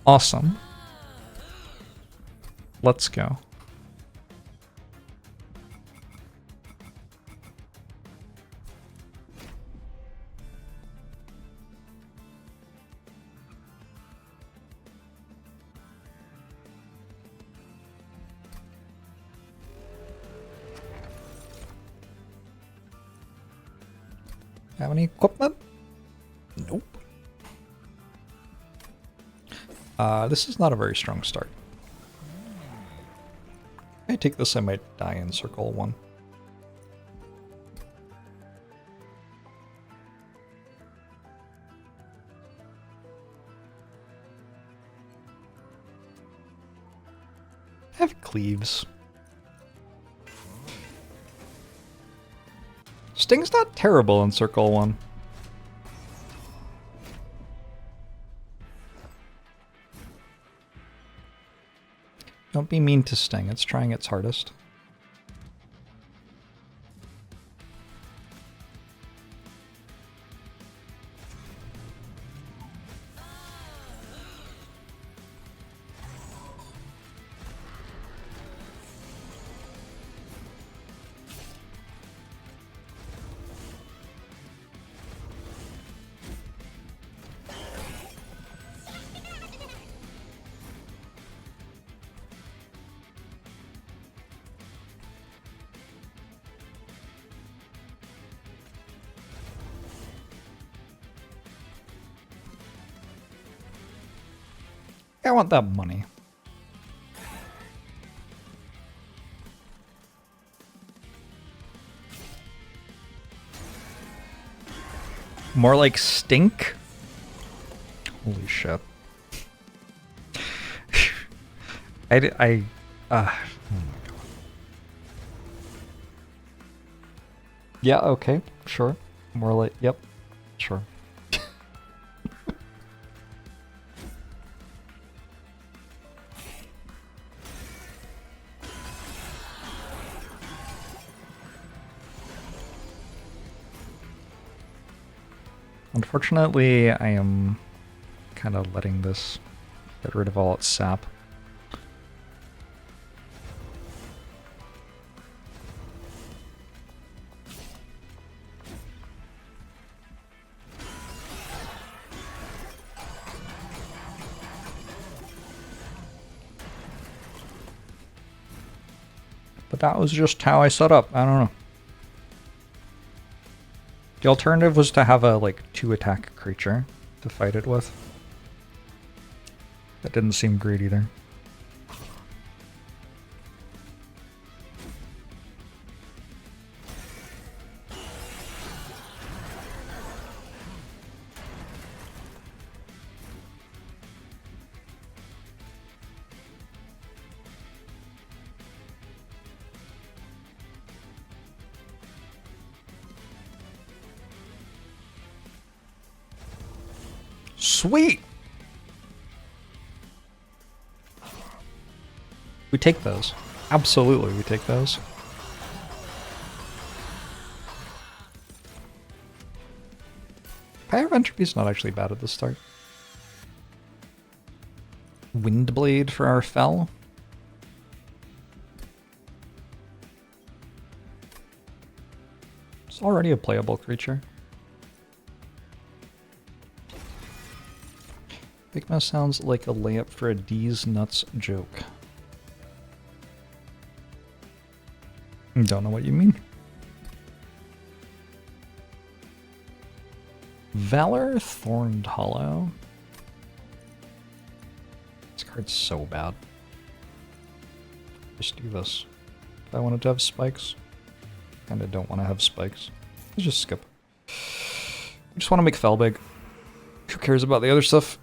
Awesome. Let's go. Have any equipment? Nope. This is not a very strong start. If I take this, I might die in circle 1. I have cleaves. Sting's not terrible in circle 1. Don't be mean to Sting, it's trying its hardest. I want that money. More like stink? Holy shit. oh my god. Yeah, okay, sure. More like, yep, sure. Unfortunately, I am kind of letting this get rid of all its sap. But that was just how I set up. I don't know. The alternative was to have a, like, 2-attack creature to fight it with. That didn't seem great either. Sweet! We take those. Absolutely, we take those. Power of Entropy is not actually bad at the start. Windblade for our Fel. It's already a playable creature. Big Mouse sounds like a layup for a D's nuts joke. Don't know what you mean. Valor Thorned Hollow. This card's so bad. Just do this. If I wanted to have spikes. Kinda don't want to have spikes. Let's just skip. I just want to make Fel big. Who cares about the other stuff?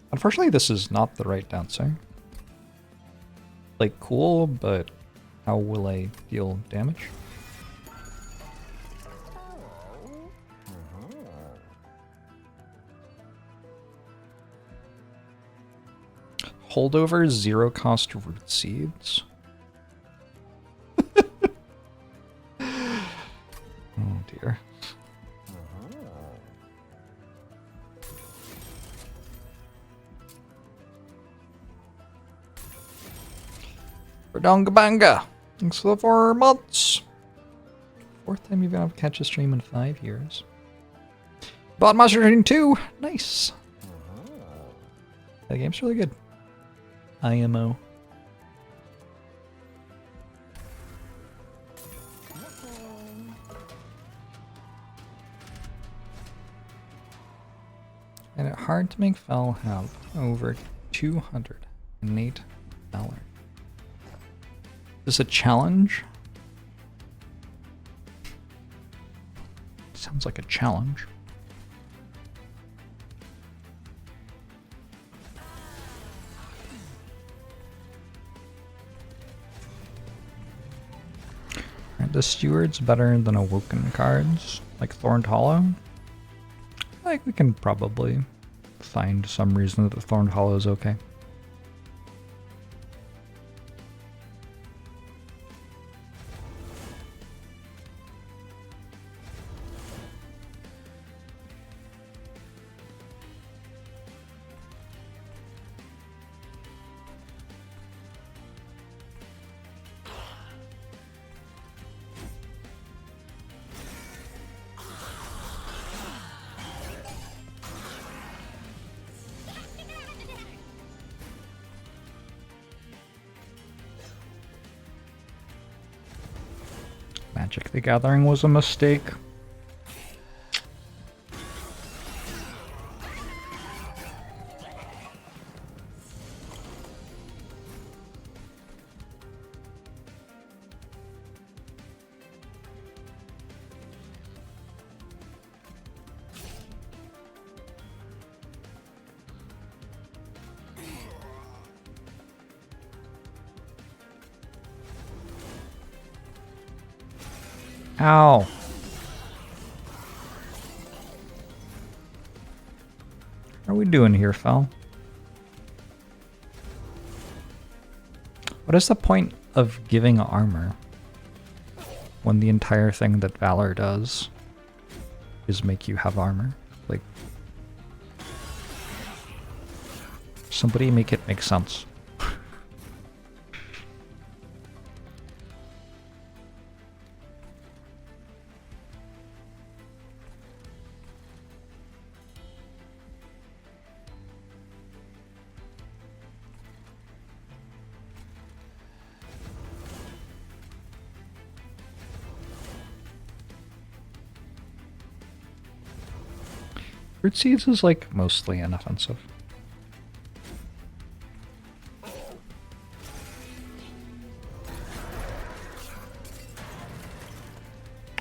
Unfortunately, this is not the right dancer. Like, cool, but how will I deal damage? holdover 0 cost root seeds. Oh dear. Banga! Thanks for the 4 months! 4th time you've been able to catch a stream in 5 years. Bought Monster Hunter 2! Nice! That game's really good. IMO. And it's hard to make Fel have over 208 valor. Is this a challenge? Sounds like a challenge. Alright, the Steward's better than Awoken cards, like Thorned Hollow. I think we can probably find some reason that the Thorned Hollow is okay. Magic the Gathering was a mistake. Ow. What are we doing here, Fel? What is the point of giving armor when the entire thing that Valor does is make you have armor? Like, somebody make it make sense. Root Seeds is like mostly inoffensive.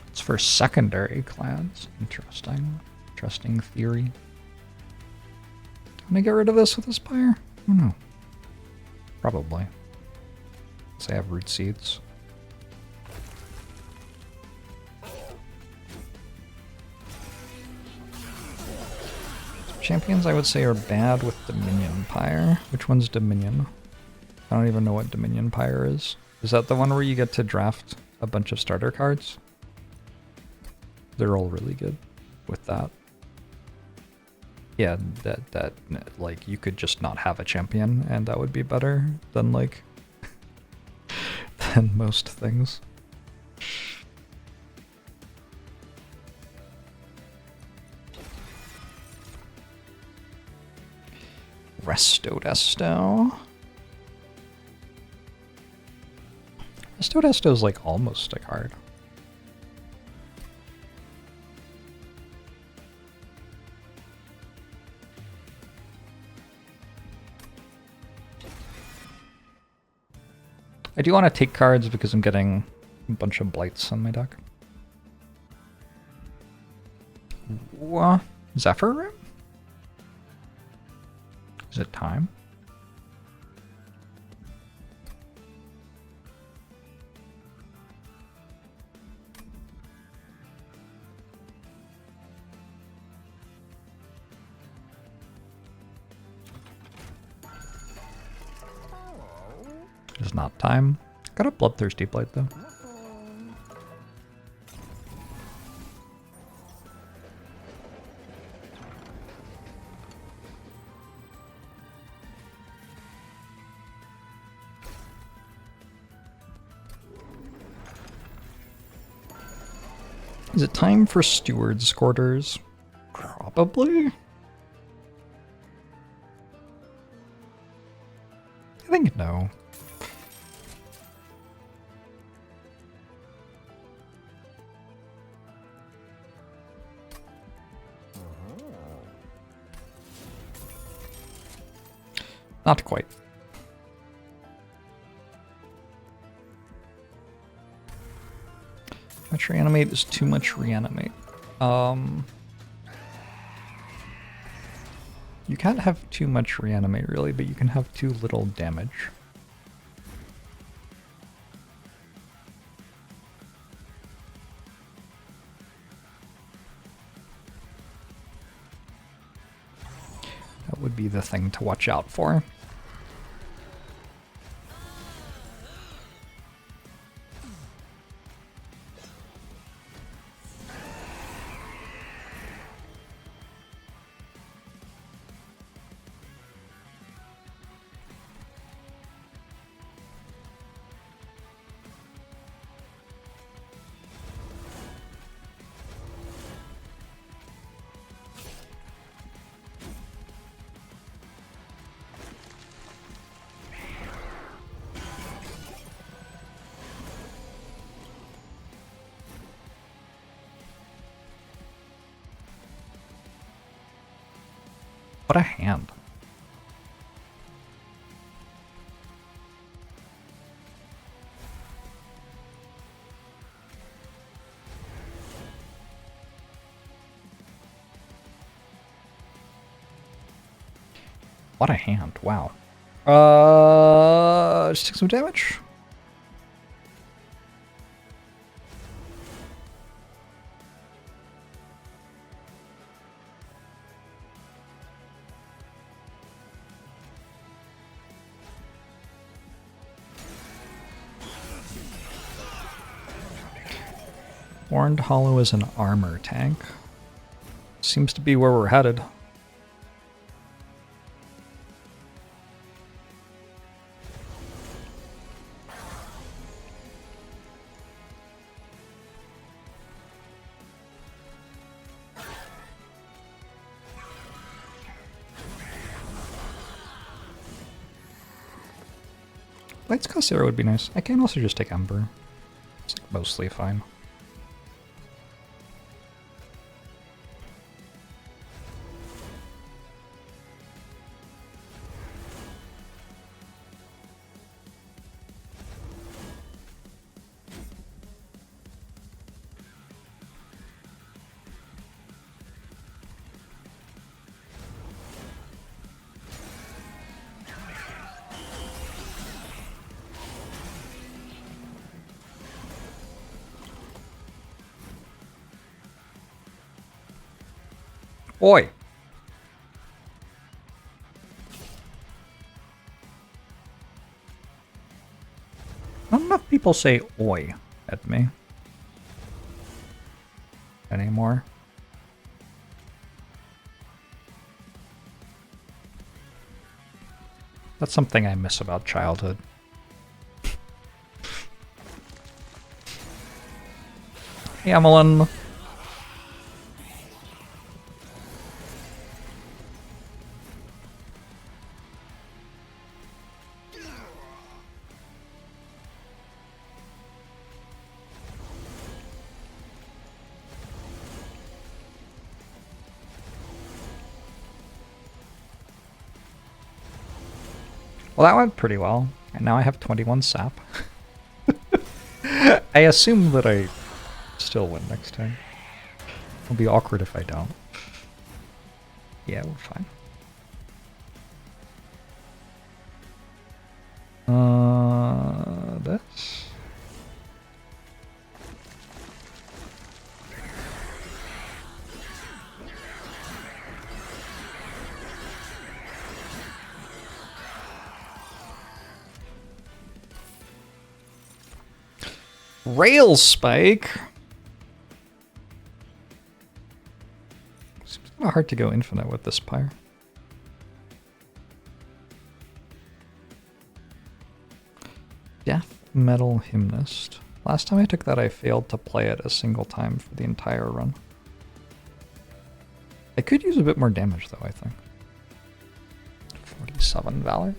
It's for secondary clans. Interesting. Interesting theory. Can I get rid of this with Aspire? I don't know. Probably. Because I have Root Seeds. Champions, I would say, are bad with Dominion Pyre. Which one's Dominion? I don't even know what Dominion Pyre is. Is that the one where you get to draft a bunch of starter cards? They're all really good with that. Yeah, that like, you could just not have a champion, and that would be better than, like, than most things. Resto Desto. Resto Desto is like almost a card. I do want to take cards because I'm getting a bunch of blights on my deck. Zephyr Rim? Is it time? It's not time. Got a Bloodthirsty Blade though. Is it time for Steward's Quarters? Probably? I think no. Not quite. Much reanimate is too much reanimate. You can't have too much reanimate really, but you can have too little damage. That would be the thing to watch out for. What a hand. What a hand, wow. Just take some damage. Horned Hollow is an armor tank. Seems to be where we're headed. Light's Cost Zero would be nice. I can also just take Umbra. It's like mostly fine. Oi! Not enough people say oi at me anymore. That's something I miss about childhood. Hey, Emelin. Well, that went pretty well, and now I have 21 sap. I assume that I still win next time. It'll be awkward if I don't. Yeah, we're fine. This? Rail spike. Seems kind of hard to go infinite with this pyre. Death Metal Hymnist. Last time I took that, I failed to play it a single time for the entire run. I could use a bit more damage though, I think. 47 Valor.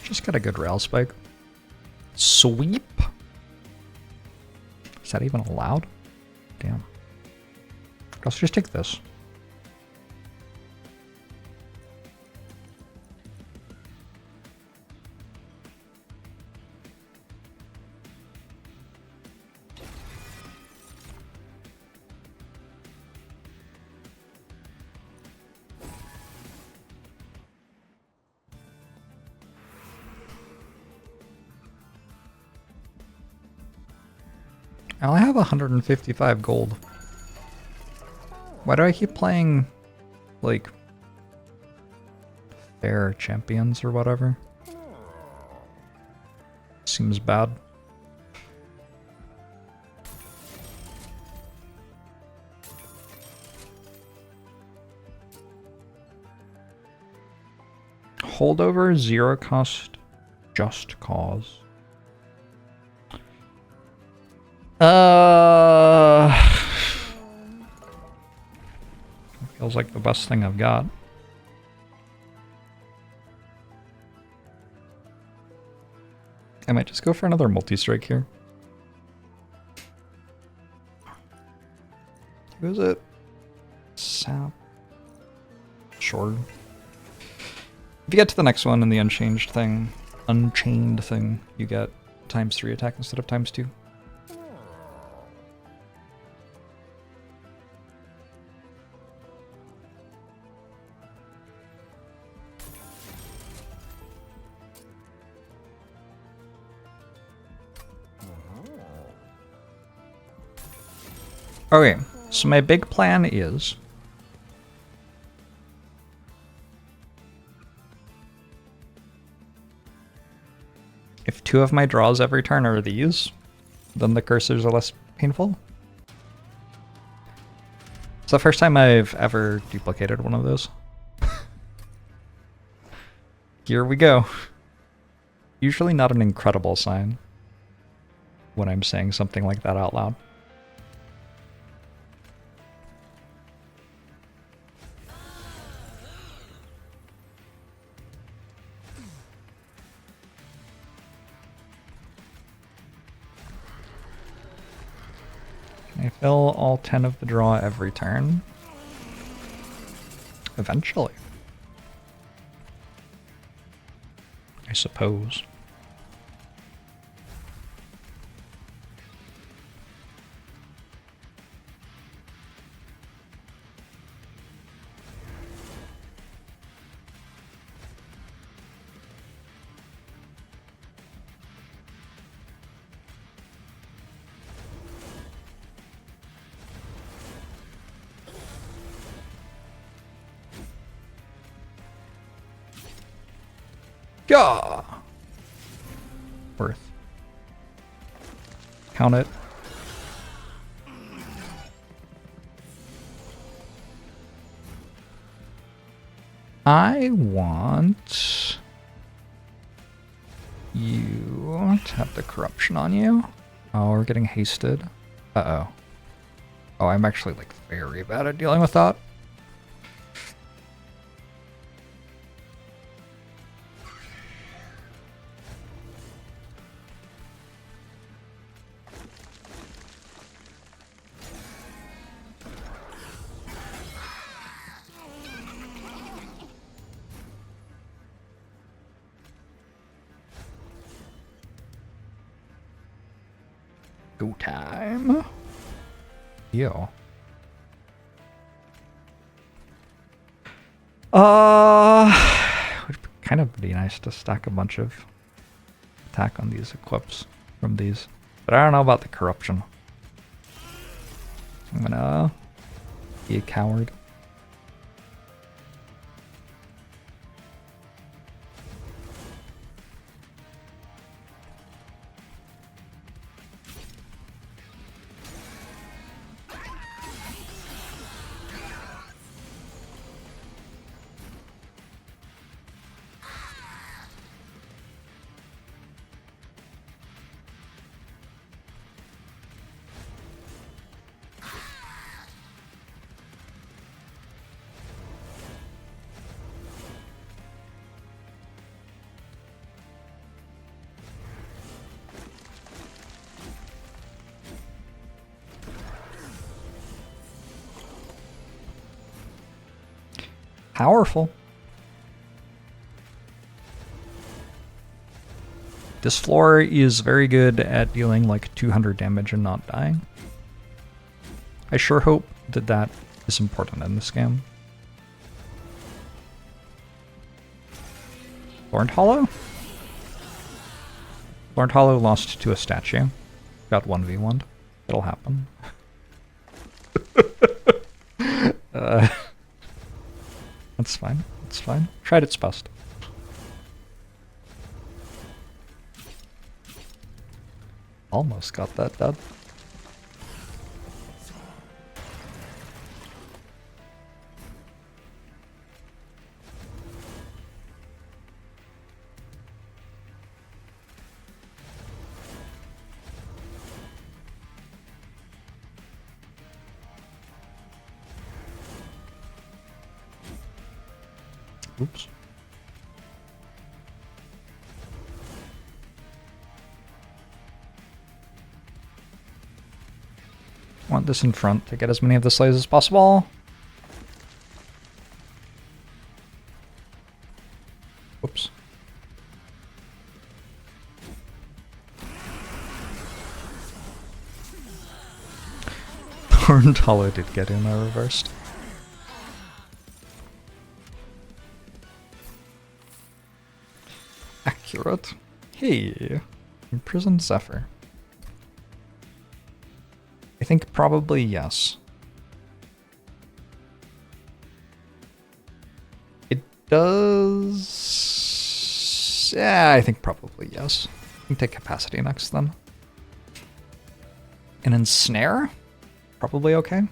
Just got a good rail spike. Sweep? Is that even allowed? Damn. Let's just take this. I only have 155 gold. Why do I keep playing, like, fair champions or whatever? Seems bad. Holdover, zero cost, just cause. Feels like the best thing I've got. I might just go for another multi-strike here. Who is it? Sap. SHARD. If you get to the next one in the unchained thing, you get ×3 attack instead of ×2. Okay, so my big plan is if 2 of my draws every turn are these, then the cursors are less painful. It's the first time I've ever duplicated one of those. Here we go. Usually not an incredible sign when I'm saying something like that out loud. Can I fill all 10 of the draw every turn? Eventually. I suppose. Gah! Worth. Count it. I want you to have the corruption on you. Oh, we're getting hasted. Uh-oh. Oh, I'm actually like very bad at dealing with that. Go time. Yo. Would kind of be nice to stack a bunch of attack on these equips from these. But I don't know about the corruption. I'm gonna be a coward. Powerful. This floor is very good at dealing like 200 damage and not dying. I sure hope that that is important in this game. Thorned Hollow? Thorned Hollow lost to a statue. Got 1v1'd. It'll happen. That's fine. That's fine. Tried its best. Almost got that done. Oops. Want this in front to get as many of the slays as possible. Oops. Thorned Hollow did get in there reversed. Accurate. Hey, Imprisoned Zephyr. I think probably yes. It does... Yeah, I think probably yes. I can take Capacity next then. And Ensnare? Probably okay. I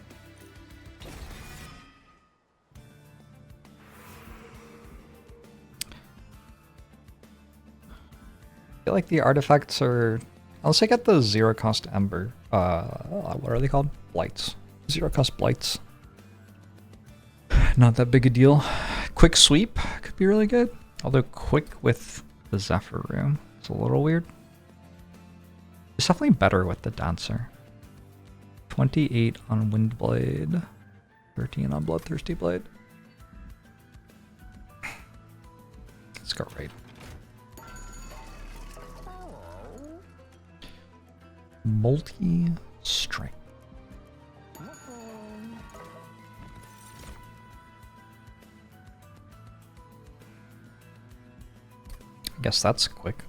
feel like the artifacts are... Unless I get the zero cost Ember. What are they called? Blights. Zero cost Blights. Not that big a deal. Quick Sweep could be really good. Although Quick with the Zephyr Room is a little weird. It's definitely better with the Dancer. 28 on Windblade. 13 on Bloodthirsty Blade. Let's go right. Multi-strength. I guess that's quick.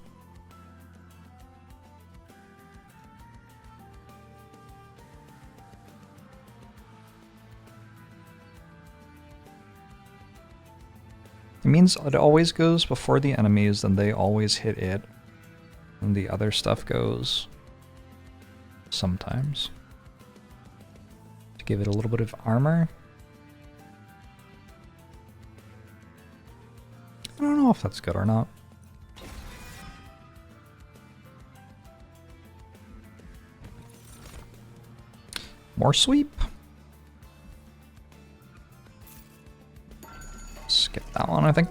It means it always goes before the enemies, then they always hit it. And the other stuff goes sometimes. To give it a little bit of armor. I don't know if that's good or not. More sweep. Skip that one, I think.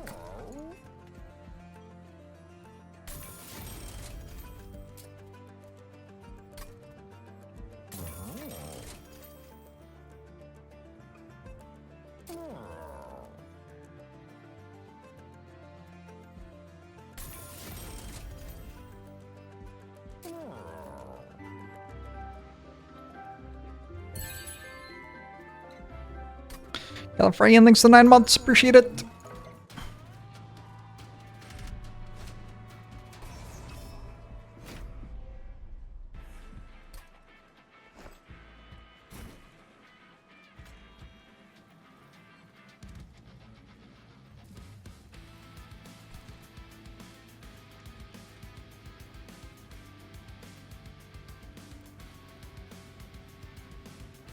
Californian, thanks for the 9 months. Appreciate it.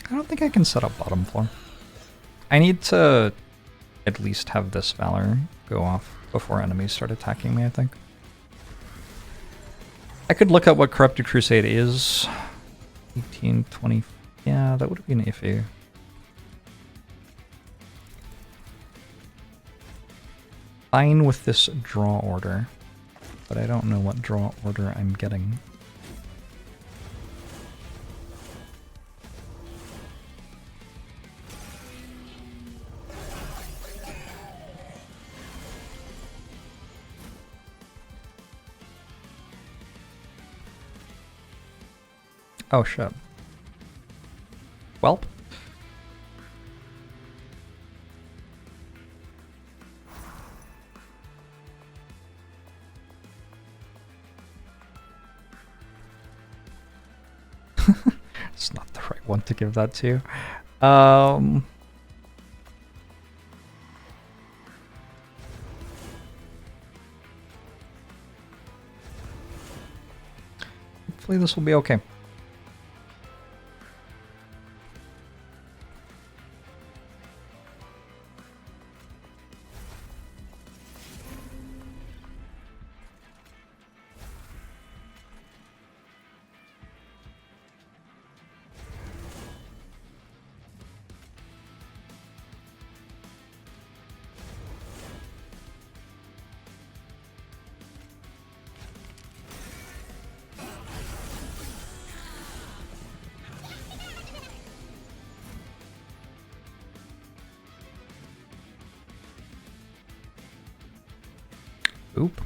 I don't think I can set up bottom floor. I need to at least have this Valor go off before enemies start attacking me, I think. I could look up what Corrupted Crusade is. 18, 20... Yeah, that would have been iffy. Fine with this draw order, but I don't know what draw order I'm getting. Oh shit. Welp. It's not the right one to give that to. Hopefully this will be okay. Oop.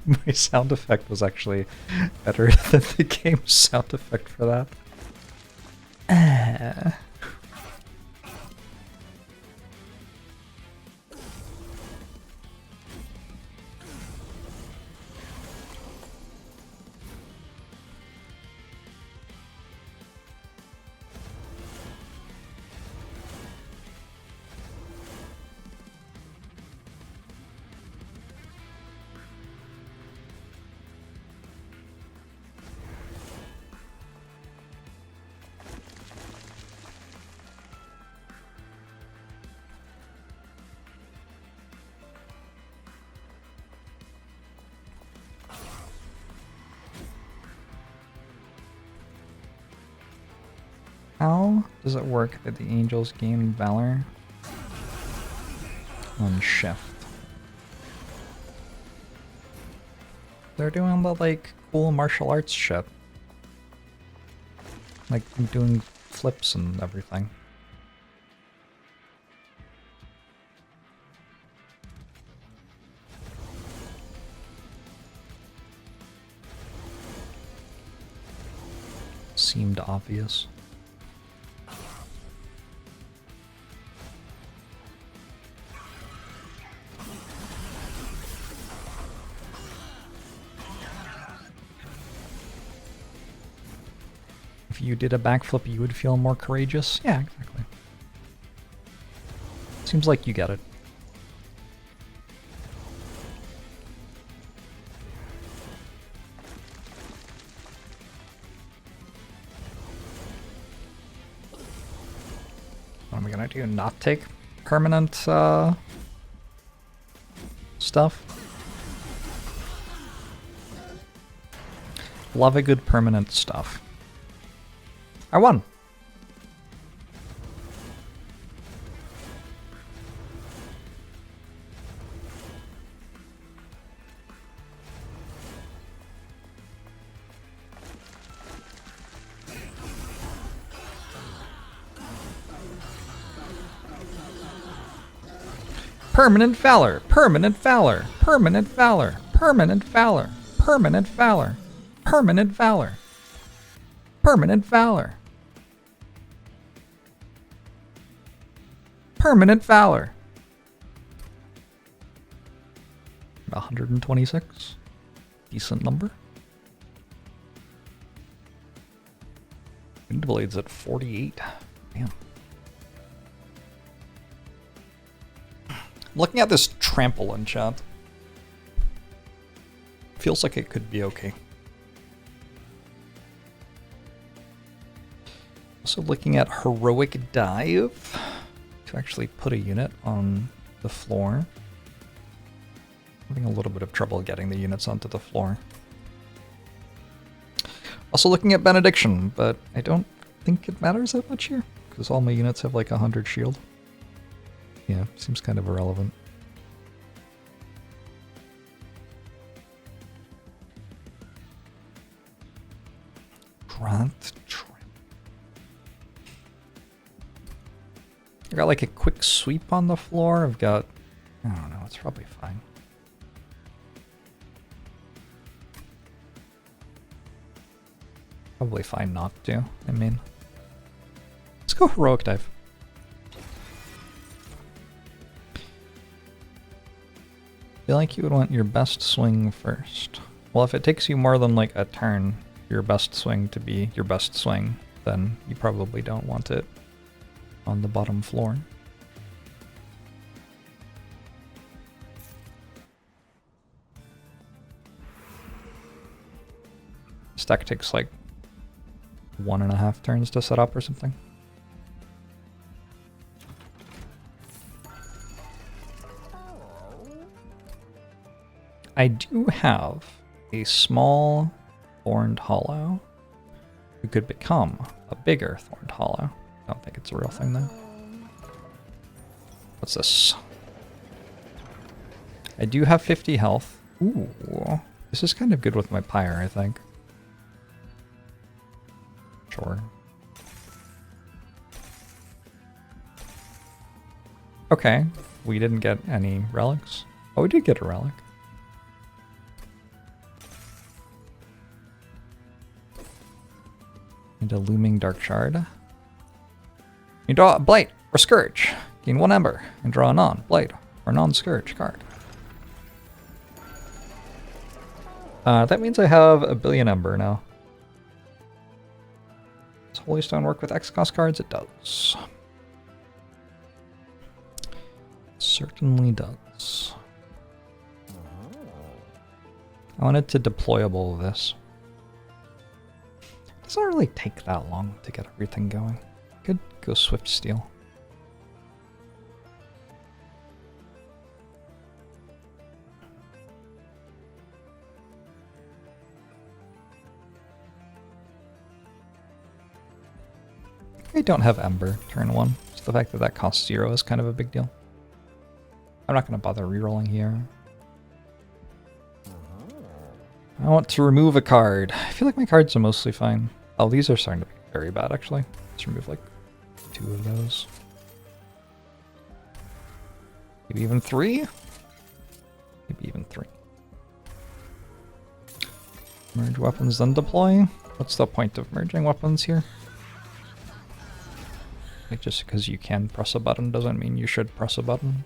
My sound effect was actually better than the game's sound effect for that. How does it work that the angels gain valor on shift? They're doing the like cool martial arts shit. Like doing flips and everything. Seemed obvious. If you did a backflip, you would feel more courageous? Yeah, exactly. Seems like you get it. What am I gonna do? Not take permanent stuff? Love a good permanent stuff. I won! Permanent valor! Permanent valor! Permanent valor! Permanent valor! Permanent valor! Permanent valor! Permanent valor! Permanent valor! 126. Decent number. Windblade's at 48. Damn. Looking at this trample in chat. Feels like it could be okay. Also looking at heroic dive to actually put a unit on the floor. Having a little bit of trouble getting the units onto the floor. Also looking at benediction, but I don't think it matters that much here because all my units have like 100 shield. Yeah, seems kind of irrelevant. Grant Trim. I got like a quick sweep on the floor. I've got, I don't know, it's probably fine. Probably fine not to, I mean. Let's go heroic dive. I feel like you would want your best swing first. Well, if it takes you more than like a turn, your best swing to be your best swing, then you probably don't want it on the bottom floor. This deck takes like 1.5 turns to set up or something. I do have a small Thorned Hollow who could become a bigger Thorned Hollow. I don't think it's a real thing though. What's this? I do have 50 health. Ooh, this is kind of good with my Pyre, I think. Sure. Okay, we didn't get any relics. Oh, we did get a relic. And a Looming Dark Shard. You draw a Blight or Scourge. Gain 1 Ember and draw a non-Blight or non-Scourge card. That means I have a billion Ember now. Does Holy Stone work with X-Cost cards? It does. It certainly does. I wanted to deployable this. It doesn't really take that long to get everything going. Could go Swift Steal. I don't have Ember turn 1. Just the fact that that costs 0 is kind of a big deal. I'm not going to bother rerolling here. I want to remove a card. I feel like my cards are mostly fine. Oh, these are starting to be very bad, actually. Let's remove, like, 2 of those. Maybe even 3? Maybe even 3. Merge weapons, then deploy? What's the point of merging weapons here? Like, just because you can press a button doesn't mean you should press a button.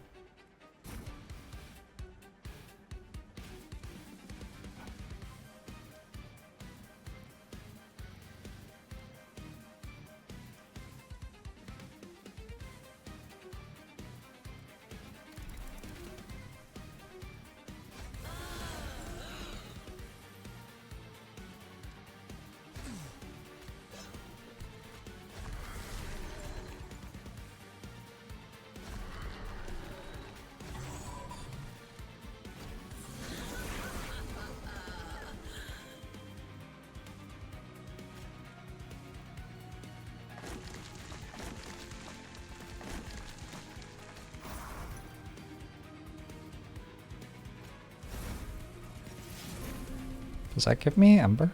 Does that give me Ember?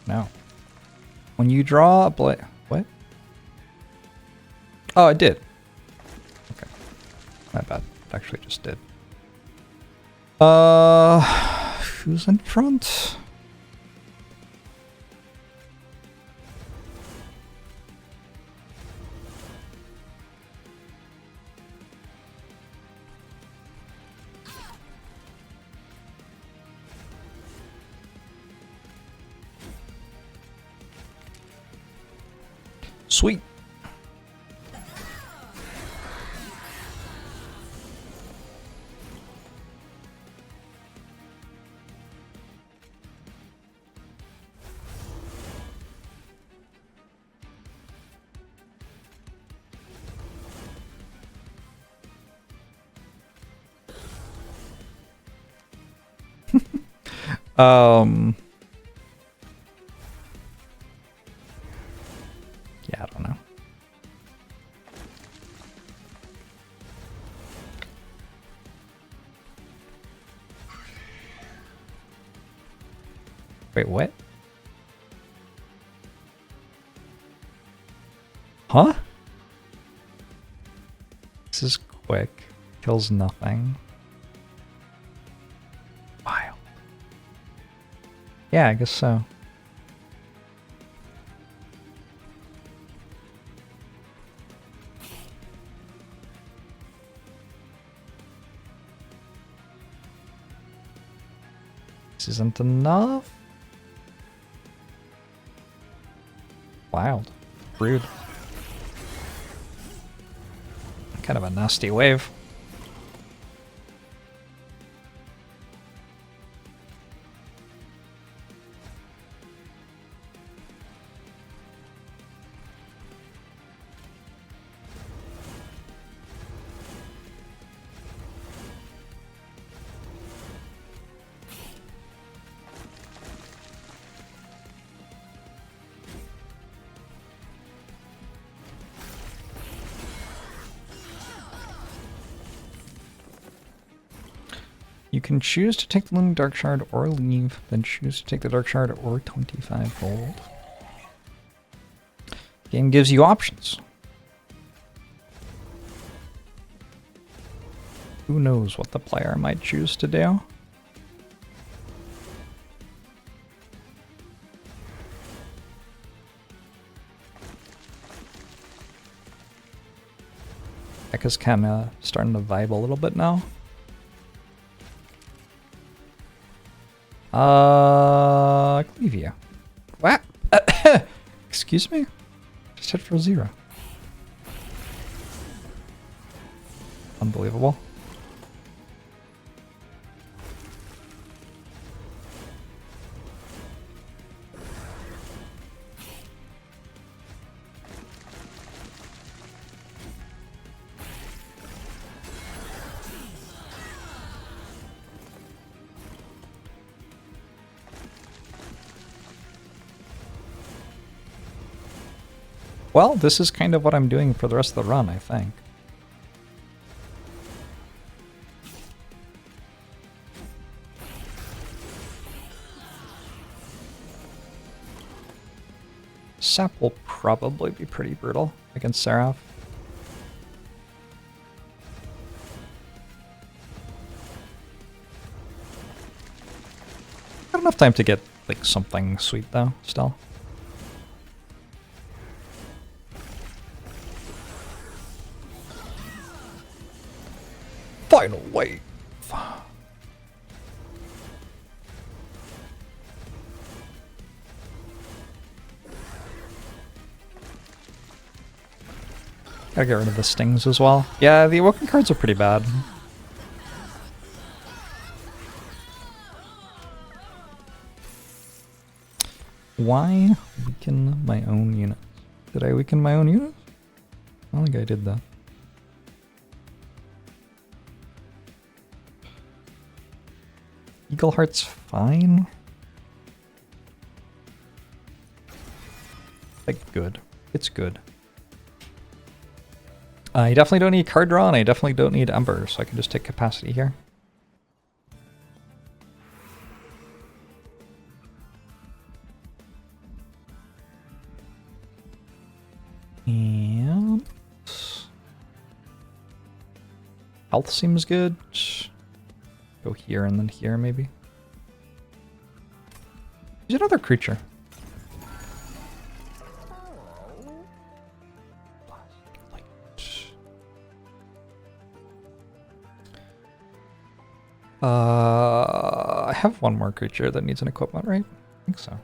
No. When you draw a blade... What? Oh, it did. Okay. My bad. It actually just did. Who's in front? Sweet. Yeah, I don't know. Wait, what? Huh? This is quick. Kills nothing. Wow. Yeah, I guess so. This isn't enough. Wild. Rude. Kind of a nasty wave. You can choose to take the Looming Dark Shard or leave, then choose to take the Dark Shard or 25 gold. Game gives you options. Who knows what the player might choose to do? Ekka's kind of starting to vibe a little bit now. Clevia. What? Excuse me? Just hit for 0. Unbelievable. Well, this is kind of what I'm doing for the rest of the run, I think. Sap will probably be pretty brutal against Seraph. Got enough time to get like something sweet though, still. Final wave. Gotta get rid of the stings as well. Yeah, the Awoken cards are pretty bad. Why weaken my own unit? Did I weaken my own unit? I don't think I did that. Eagle Heart's fine. Like, good. It's good. I definitely don't need card draw, and I definitely don't need Ember, so I can just take capacity here. And health seems good. Go here and then here, maybe. There's another creature. I have one more creature that needs an equipment, right? I think so.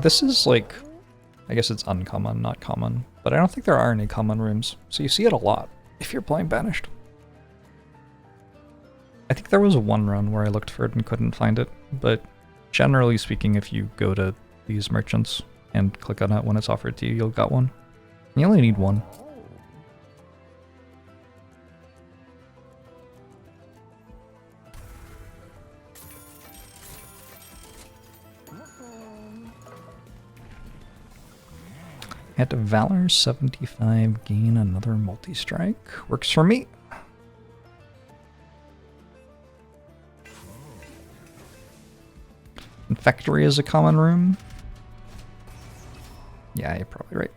This is like, I guess it's uncommon, not common, but I don't think there are any common rooms, so you see it a lot if you're playing Banished. I think there was one run where I looked for it and couldn't find it, but generally speaking, if you go to these merchants and click on it when it's offered to you. You'll get one. You only need one. At Valor 75, gain another multi-strike. Works for me. Factory is a common room. Yeah, you're probably right.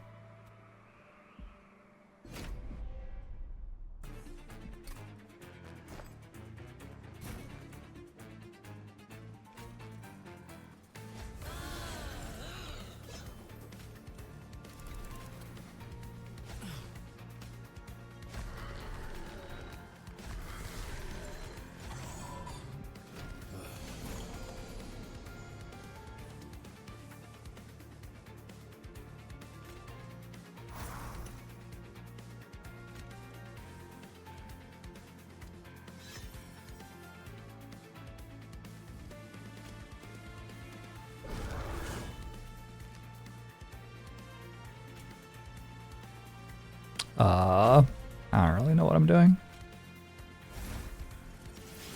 I don't really know what I'm doing.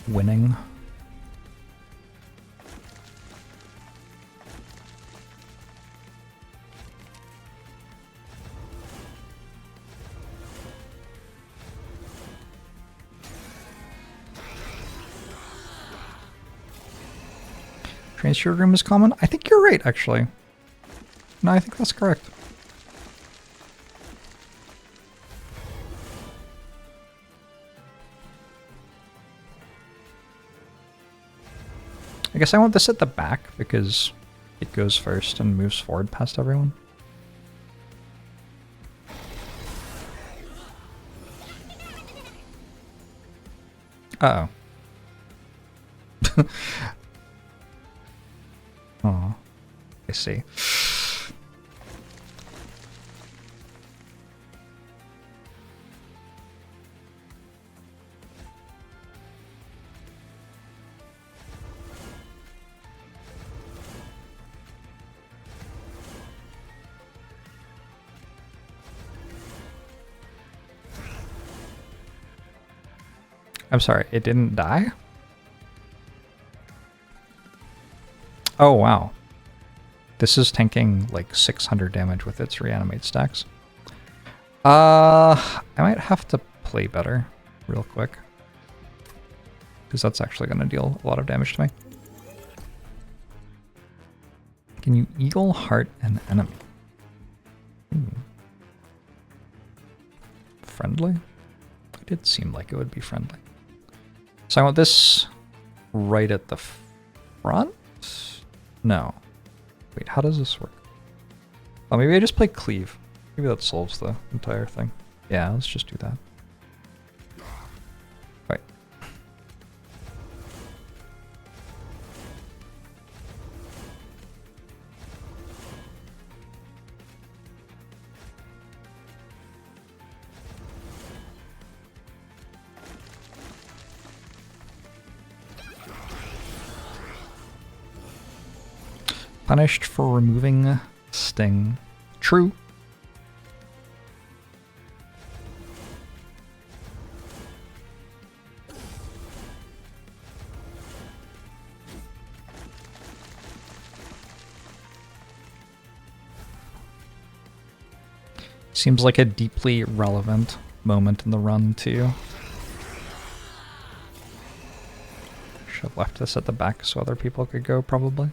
Winning. Transfer room is common? I think you're right, actually. No, I think that's correct. I guess I want this at the back because it goes first and moves forward past everyone. Uh-oh. Oh, I see. I'm sorry, it didn't die? Oh, wow. This is tanking like 600 damage with its reanimate stacks. I might have to play better real quick. Because that's actually going to deal a lot of damage to me. Can you Eagle Heart an enemy? Friendly? It did seem like it would be friendly. So I want this right at the front? No. Wait, how does this work? Oh, maybe I just play Cleave. Maybe that solves the entire thing. Yeah, let's just do that. Right. Punished for removing Sting. True. Seems like a deeply relevant moment in the run, too. Should have left this at the back so other people could go, probably.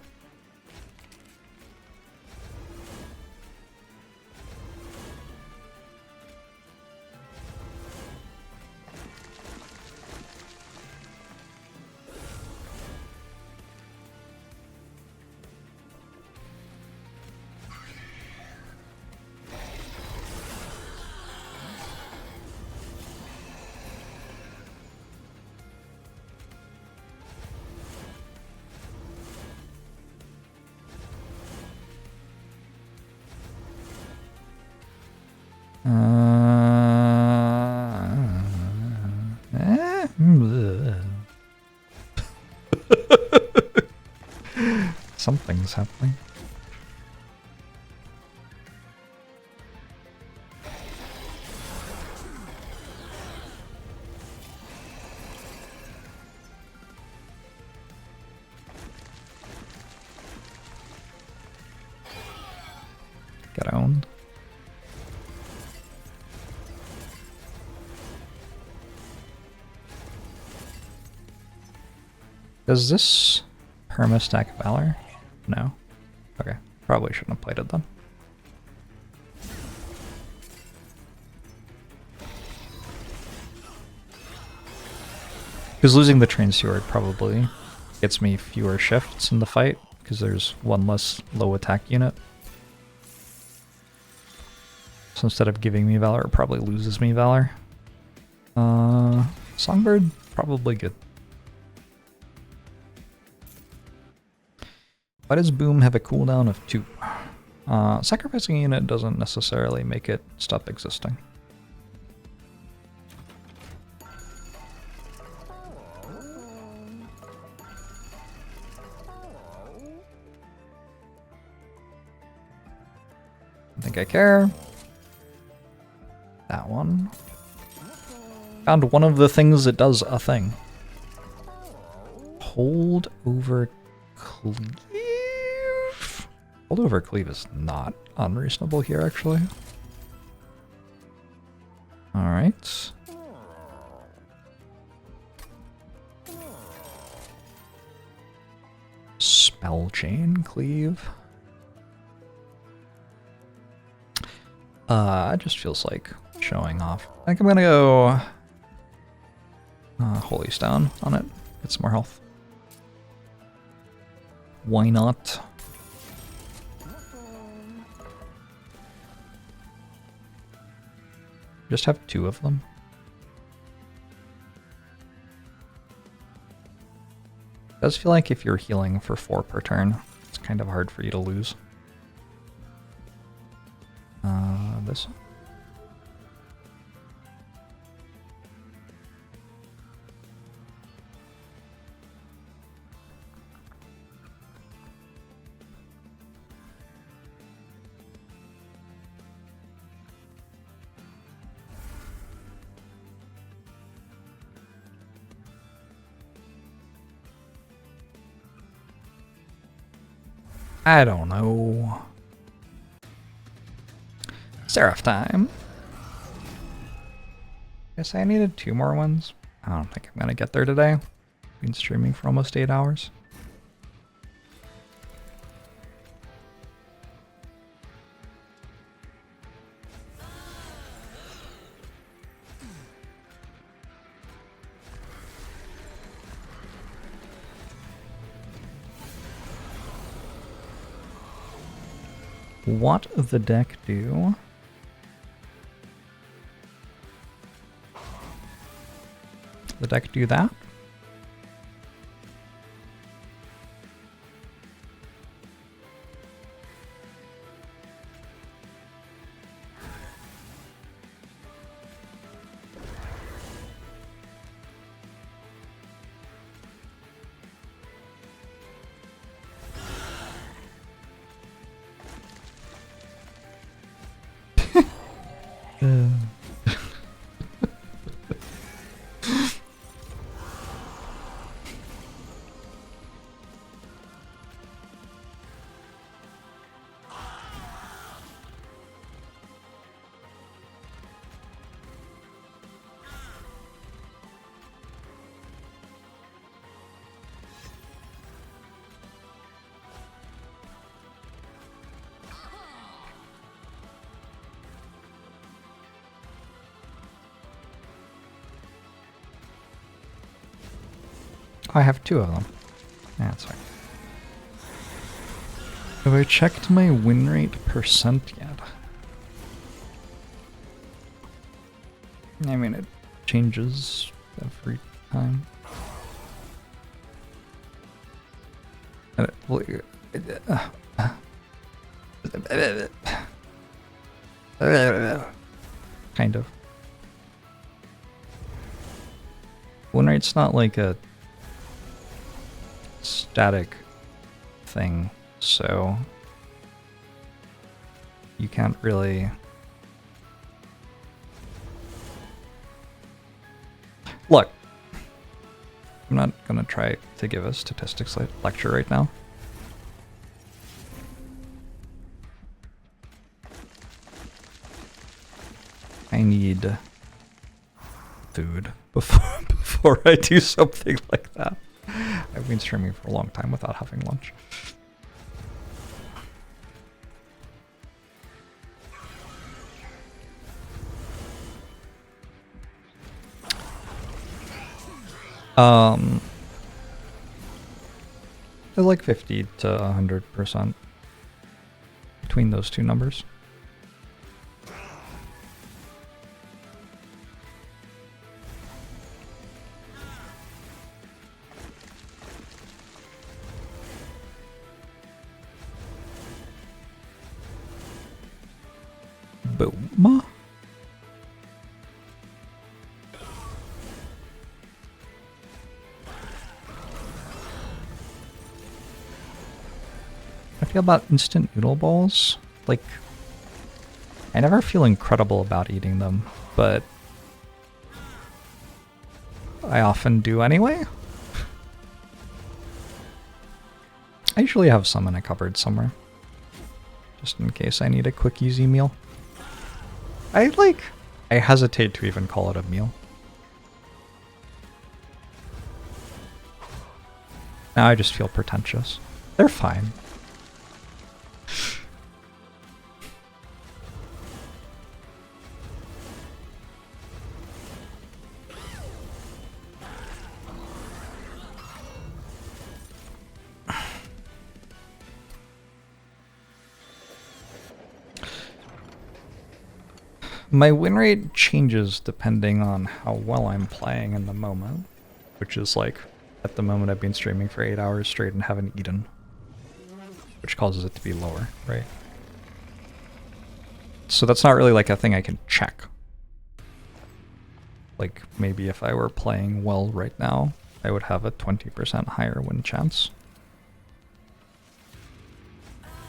Something's happening. Does this perma-stack Valor? No. Okay, probably shouldn't have played it then. Because losing the Train Steward probably gets me fewer shifts in the fight, because there's one less low attack unit. So instead of giving me Valor, it probably loses me Valor. Songbird, probably good. Why does Boom have a cooldown of 2? Sacrificing a unit doesn't necessarily make it stop existing. I think I care. That one. Found one of the things that does a thing. Hold over cleave? Hold over cleave is not unreasonable here, actually. Alright. Spell chain cleave. It just feels like showing off. I think I'm gonna go Holy Stone on it. Get some more health. Why not? Just have 2 of them. It does feel like if you're healing for 4 per turn, it's kind of hard for you to lose. This one. I don't know. Seraph time. Guess I needed 2 more ones. I don't think I'm gonna get there today. Been streaming for almost 8 hours. What the deck do? The deck do that? I have 2 of them. Yeah, that's fine. Have I checked my win rate percent yet? I mean, it changes every time. Kind of. Win rate's not like a static thing, so you can't really look. I'm not gonna try to give a statistics lecture right now. I need food before I do something like that. I've been streaming for a long time without having lunch. They're like 50 to 100% between those two numbers. Boom. I feel about instant noodle bowls. Like, I never feel incredible about eating them, but I often do anyway. I usually have some in a cupboard somewhere, just in case I need a quick, easy meal. I hesitate to even call it a meal. Now I just feel pretentious. They're fine. My win rate changes depending on how well I'm playing in the moment, which is like, at the moment I've been streaming for 8 hours straight and haven't eaten, which causes it to be lower, right? So that's not really like a thing I can check. Like, maybe if I were playing well right now, I would have a 20% higher win chance.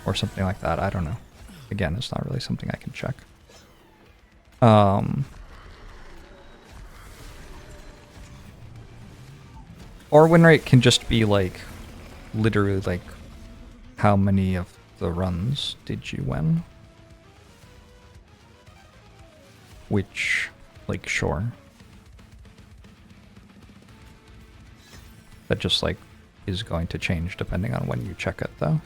Or something like that, I don't know. Again, it's not really something I can check. Or win rate can just be like, literally like, how many of the runs did you win? Which, like, sure. That just like, is going to change depending on when you check it though.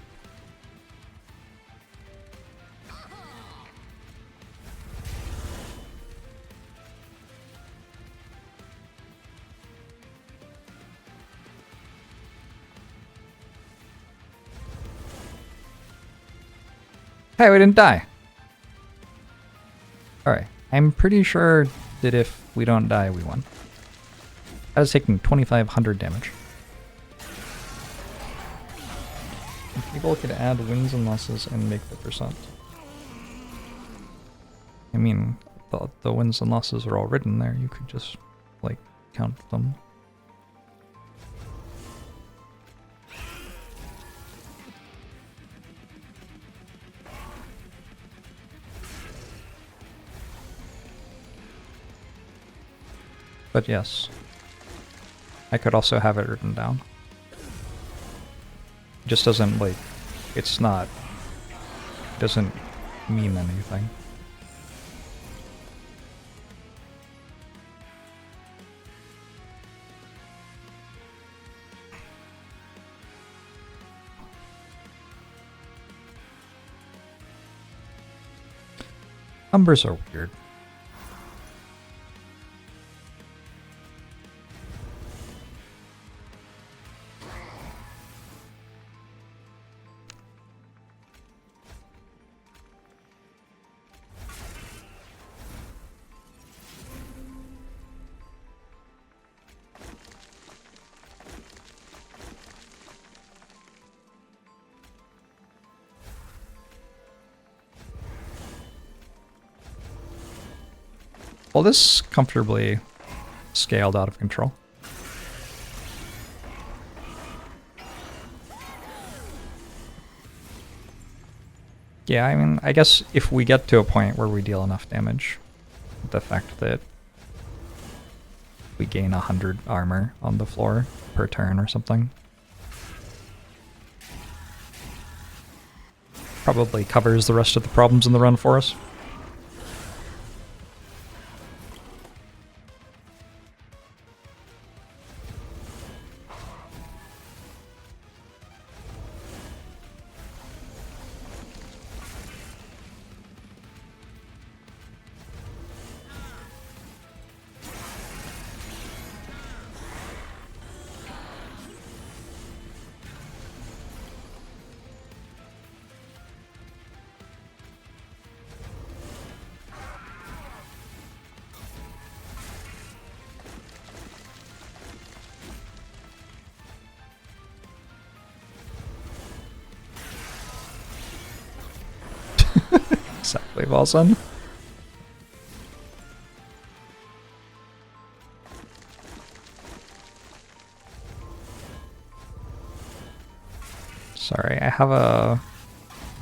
Hey, we didn't die. Alright, I'm pretty sure that if we don't die, we won. That is taking 2,500 damage. People could add wins and losses and make the percent. I mean, the wins and losses are all written there. You could just, like, count them. But yes, I could also have it written down. It just doesn't, like, it doesn't mean anything. Numbers are weird. Well, this comfortably scaled out of control. Yeah, I mean, I guess if we get to a point where we deal enough damage, the fact that we gain 100 armor on the floor per turn or something probably covers the rest of the problems in the run for us. Play balls on. Sorry, I have a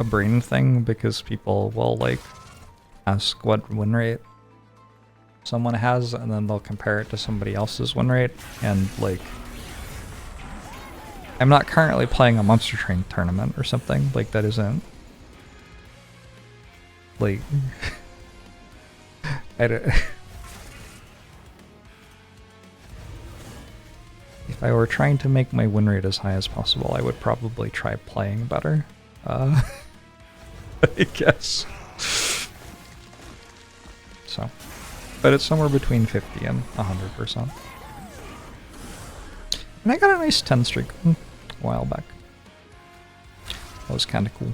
brain thing because people will like ask what win rate someone has and then they'll compare it to somebody else's win rate, and like I'm not currently playing a Monster Train tournament or something, like that isn't like I don't if I were trying to make my win rate as high as possible, I would probably try playing better. I guess. So, but it's somewhere between 50 and 100%. And I got a nice 10 streak a while back. That was kind of cool.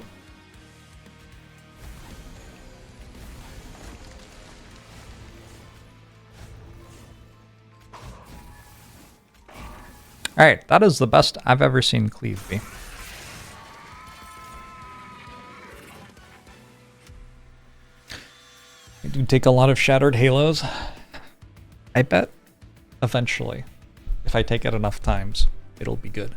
Alright, that is the best I've ever seen Cleave be. I do take a lot of Shattered Halos. I bet eventually, if I take it enough times, it'll be good.